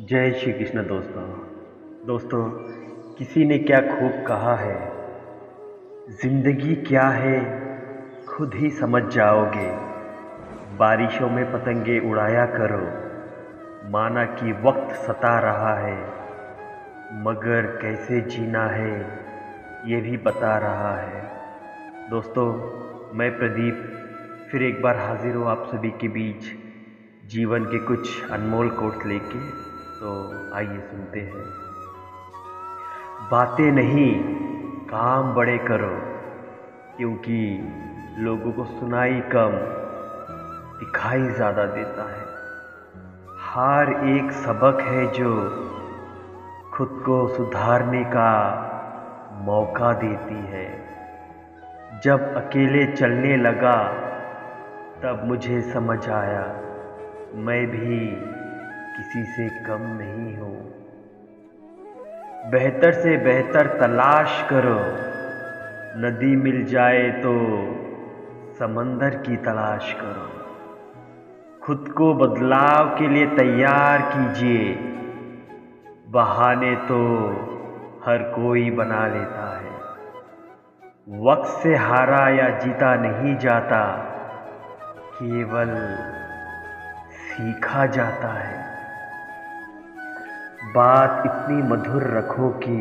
जय श्री कृष्ण दोस्तों। दोस्तों, किसी ने क्या खूब कहा है, जिंदगी क्या है खुद ही समझ जाओगे। बारिशों में पतंगे उड़ाया करो, माना कि वक्त सता रहा है, मगर कैसे जीना है ये भी बता रहा है। दोस्तों, मैं प्रदीप फिर एक बार हाजिर हूँ आप सभी के बीच जीवन के कुछ अनमोल कोट्स लेके। तो आइए सुनते हैं। बातें नहीं, काम बड़े करो, क्योंकि लोगों को सुनाई कम, दिखाई ज़्यादा देता है। हार एक सबक है जो खुद को सुधारने का मौका देती है। जब अकेले चलने लगा तब मुझे समझ आया, मैं भी किसी से कम नहीं हूँ। बेहतर से बेहतर तलाश करो, नदी मिल जाए तो समंदर की तलाश करो। खुद को बदलाव के लिए तैयार कीजिए, बहाने तो हर कोई बना लेता है। वक्त से हारा या जीता नहीं जाता, केवल सीखा जाता है। बात इतनी मधुर रखो कि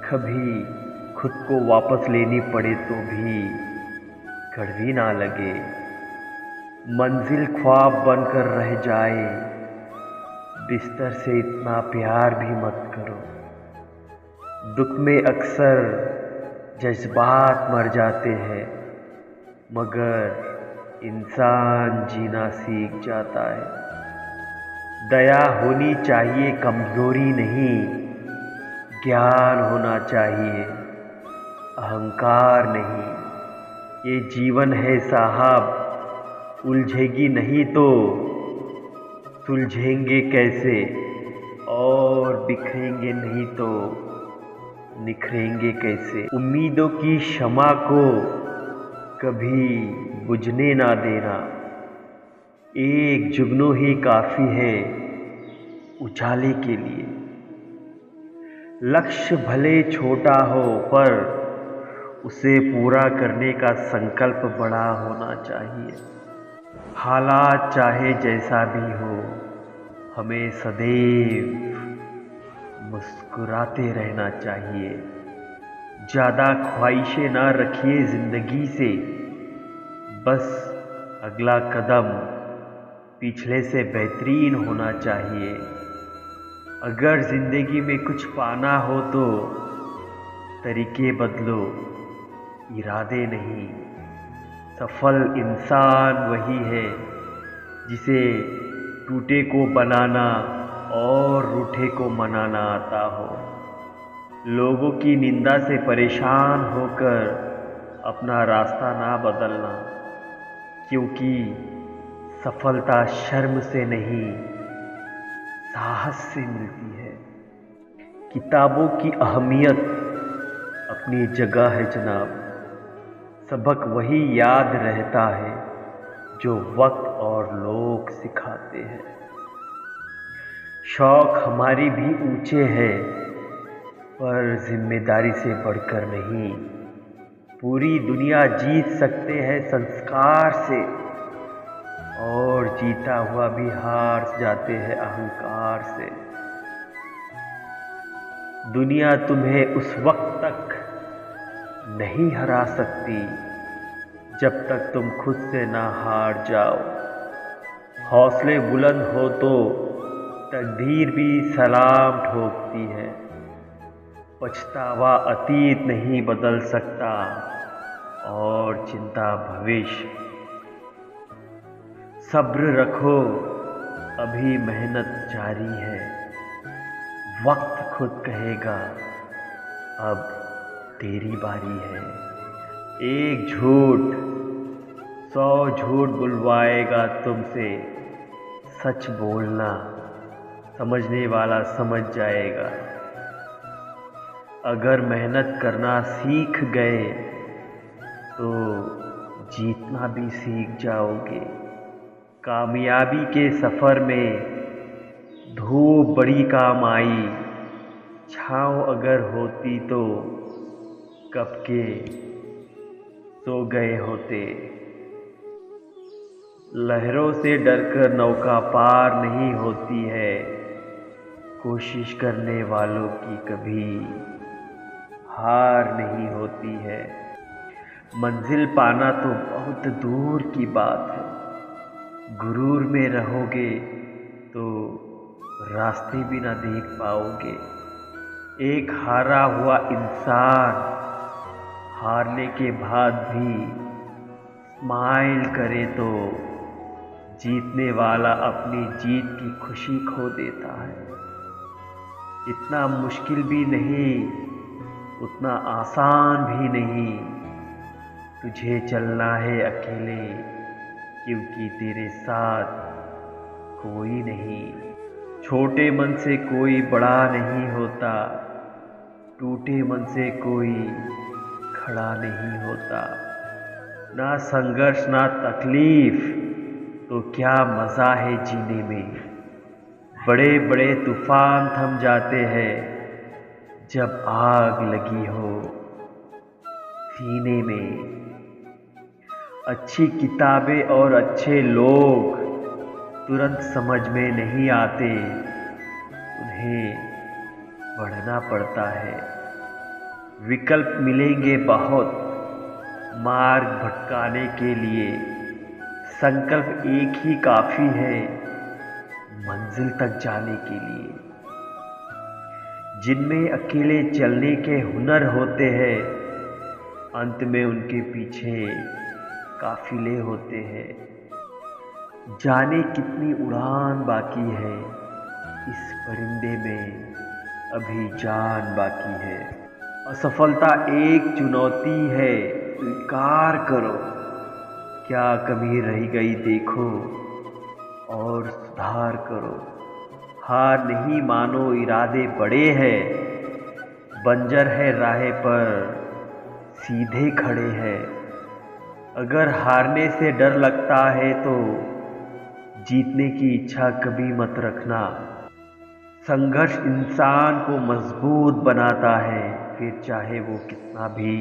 कभी खुद को वापस लेनी पड़े तो भी कड़वी ना लगे। मंजिल ख्वाब बनकर रह जाए, बिस्तर से इतना प्यार भी मत करो। दुख में अक्सर जज्बात मर जाते हैं, मगर इंसान जीना सीख जाता है। दया होनी चाहिए, कमजोरी नहीं, ज्ञान होना चाहिए, अहंकार नहीं। ये जीवन है साहब, उलझेगी नहीं तो सुलझेंगे कैसे, और बिखरेंगे नहीं तो निखरेंगे कैसे। उम्मीदों की शमा को कभी बुझने ना देना, एक जुगनू ही काफी है उजाले के लिए। लक्ष्य भले छोटा हो पर उसे पूरा करने का संकल्प बड़ा होना चाहिए। हालात चाहे जैसा भी हो, हमें सदैव मुस्कुराते रहना चाहिए। ज़्यादा ख्वाहिशें ना रखिए जिंदगी से, बस अगला कदम पिछले से बेहतरीन होना चाहिए। अगर जिंदगी में कुछ पाना हो तो तरीके बदलो, इरादे नहीं। सफल इंसान वही है जिसे टूटे को बनाना और रूठे को मनाना आता हो। लोगों की निंदा से परेशान होकर अपना रास्ता ना बदलना, क्योंकि सफलता शर्म से नहीं, साहस से मिलती है। किताबों की अहमियत अपनी जगह है जनाब, सबक वही याद रहता है जो वक्त और लोग सिखाते हैं। शौक हमारी भी ऊंचे हैं, पर जिम्मेदारी से बढ़कर नहीं। पूरी दुनिया जीत सकते हैं संस्कार से, और जीता हुआ भी हार जाते हैं अहंकार से। दुनिया तुम्हें उस वक्त तक नहीं हरा सकती जब तक तुम खुद से ना हार जाओ। हौसले बुलंद हो तो तकदीर भी सलाम ठोकती है। पछतावा अतीत नहीं बदल सकता, और चिंता भविष्य। सब्र रखो, अभी मेहनत जारी है। वक्त खुद कहेगा अब तेरी बारी है। एक झूठ 100 झूठ बुलवाएगा तुमसे, सच बोलना समझने वाला समझ जाएगा। अगर मेहनत करना सीख गए तो जीतना भी सीख जाओगे। कामयाबी के सफ़र में धूप बड़ी काम आई, छाँव अगर होती तो कब के सो गए होते। लहरों से डरकर नौका पार नहीं होती है, कोशिश करने वालों की कभी हार नहीं होती है। मंजिल पाना तो बहुत दूर की बात है, गुरूर में रहोगे तो रास्ते भी ना देख पाओगे। एक हारा हुआ इंसान हारने के बाद भी स्माइल करे तो जीतने वाला अपनी जीत की खुशी खो देता है। इतना मुश्किल भी नहीं, उतना आसान भी नहीं, तुझे चलना है अकेले, क्योंकि तेरे साथ कोई नहीं। छोटे मन से कोई बड़ा नहीं होता, टूटे मन से कोई खड़ा नहीं होता। ना संघर्ष ना तकलीफ तो क्या मज़ा है जीने में। बड़े बड़े तूफान थम जाते हैं जब आग लगी हो सीने में। अच्छी किताबें और अच्छे लोग तुरंत समझ में नहीं आते, उन्हें पढ़ना पड़ता है। विकल्प मिलेंगे बहुत मार्ग भटकाने के लिए, संकल्प एक ही काफ़ी है मंजिल तक जाने के लिए। जिनमें अकेले चलने के हुनर होते हैं, अंत में उनके पीछे काफिले होते हैं। जाने कितनी उड़ान बाकी है, इस परिंदे में अभी जान बाकी है। असफलता एक चुनौती है, स्वीकार करो। क्या कमी रह गई देखो और सुधार करो। हार नहीं मानो, इरादे बड़े हैं, बंजर है राह पर सीधे खड़े हैं। अगर हारने से डर लगता है तो जीतने की इच्छा कभी मत रखना। संघर्ष इंसान को मजबूत बनाता है, फिर चाहे वो कितना भी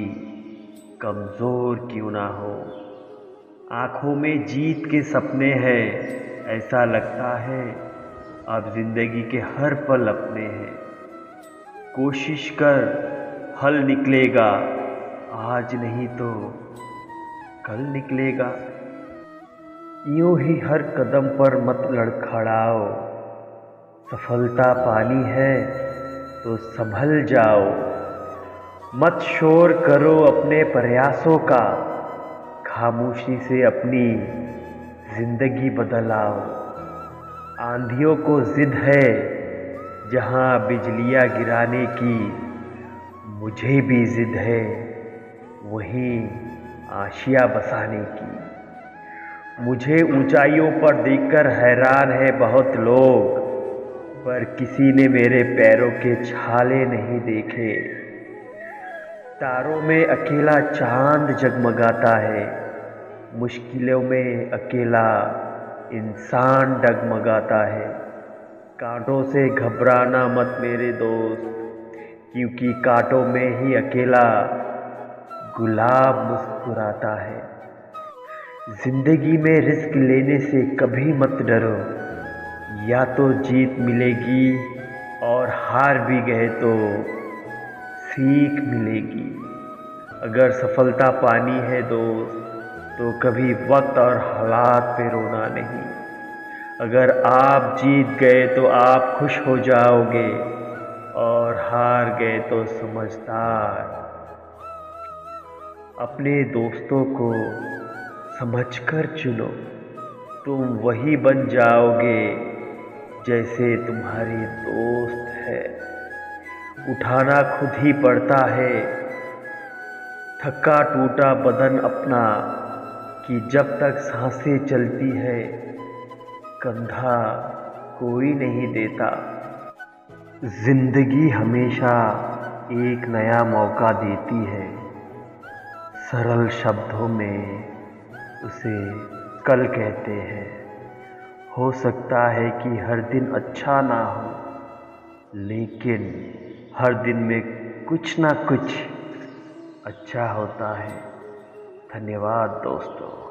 कमजोर क्यों ना हो। आंखों में जीत के सपने हैं, ऐसा लगता है अब जिंदगी के हर पल अपने हैं। कोशिश कर, हल निकलेगा, आज नहीं तो कल निकलेगा। यूं ही हर कदम पर मत लड़खड़ाओ, सफलता पानी है तो संभल जाओ। मत शोर करो अपने प्रयासों का, खामोशी से अपनी जिंदगी बदलाओ। आंधियों को जिद है जहां बिजलियां गिराने की, मुझे भी जिद है वहीं आशियां बसाने की। मुझे ऊंचाइयों पर देखकर हैरान है बहुत लोग, पर किसी ने मेरे पैरों के छाले नहीं देखे। तारों में अकेला चांद जगमगाता है, मुश्किलों में अकेला इंसान डगमगाता है। कांटों से घबराना मत मेरे दोस्त, क्योंकि कांटों में ही अकेला गुलाब मुस्कुराता है। जिंदगी में रिस्क लेने से कभी मत डरो, या तो जीत मिलेगी और हार भी गए तो सीख मिलेगी। अगर सफलता पानी है दोस्त तो कभी वक्त और हालात पे रोना नहीं। अगर आप जीत गए तो आप खुश हो जाओगे, और हार गए तो समझदार। अपने दोस्तों को समझकर चुनो, तुम वही बन जाओगे जैसे तुम्हारे दोस्त है। उठाना खुद ही पड़ता है थका टूटा बदन अपना, कि जब तक सांसें चलती है कंधा कोई नहीं देता। जिंदगी हमेशा एक नया मौका देती है, सरल शब्दों में उसे कल कहते हैं। हो सकता है कि हर दिन अच्छा ना हो, लेकिन हर दिन में कुछ ना कुछ अच्छा होता है। धन्यवाद दोस्तों।